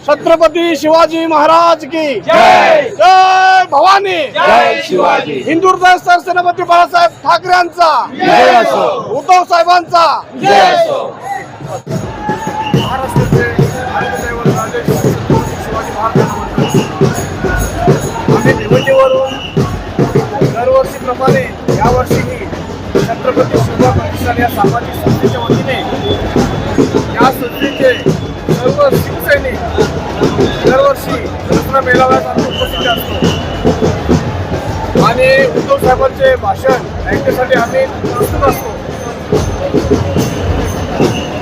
छत्रपती शिवाजी महाराज की जय. जय भवानी. जय शिवाजी. हिंदुत्व सरसेनापती बाळासाहेब ठाकरेंचा जय असो. उद्धव साहेबांचा जय असो. महाराष्ट्राचे आराध्यदैवत राजे छत्रपती शिवाजी महाराजांना आम्ही भिवंडीवरून दरवर्षीप्रमाणे यावर्षीही छत्रपती शिवबा प्रतिष्ठान या सामाजिक संस्थेच्या वतीने या संस्थेचे सर्व शिवसैनिक दरवर्षी दसरा मेळाव्यात आम्ही उपस्थित असतो आणि उद्धव साहेबांचे भाषण ऐकण्यासाठी आम्ही प्रस्तुत असतो.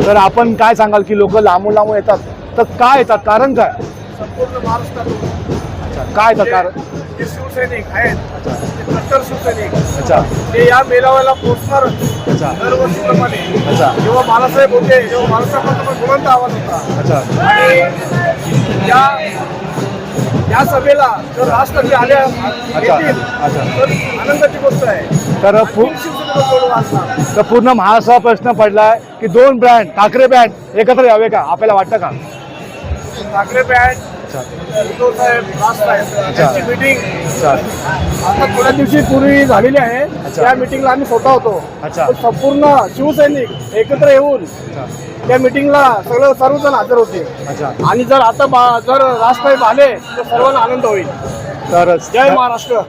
तर आपण काय सांगाल की लोक लांबून लांबून येतात, तर काय येतात, कारण काय? संपूर्ण महाराष्ट्रातून काय येतात कारण? जे शिवसैनिक आहेत ते कट्टर शिवसैनिक अच्छा ते या मेळाव्याला पोहोचणार अच्छा दरवर्षीप्रमाणे. अच्छा जेव्हा बाळासाहेब होते तेव्हा बाळासाहेबांचा पण बुलंद आवाज होता अच्छा आणि या सभेला जर राष्ट्रपती आल्या येतील अच्छा. तर आनंदाची गोष्ट आहे. तर शिवसेनेला जोड वाचणार. तर पूर्ण महाराष्ट्रात प्रश्न पडलाय की दोन ब्रँड ठाकरे बँड एकत्र यावे का, आपल्याला वाटतं का? ठाकरे बँड उद्धव साहेब राजसाहेब यांची मीटिंग अच्छा आता थोड्या दिवशी पूर्वी झालेली आहे. अच्छा. त्या मीटिंगला आम्ही स्वतः होतो. अच्छा. तर संपूर्ण शिवसैनिक एकत्र येऊन अच्छा त्या मीटिंगला सर्वजण हजर होते अच्छा. आणि जर आता जर राजसाहेब आले तर सर्वांना आनंद होईल. तर जय महाराष्ट्र.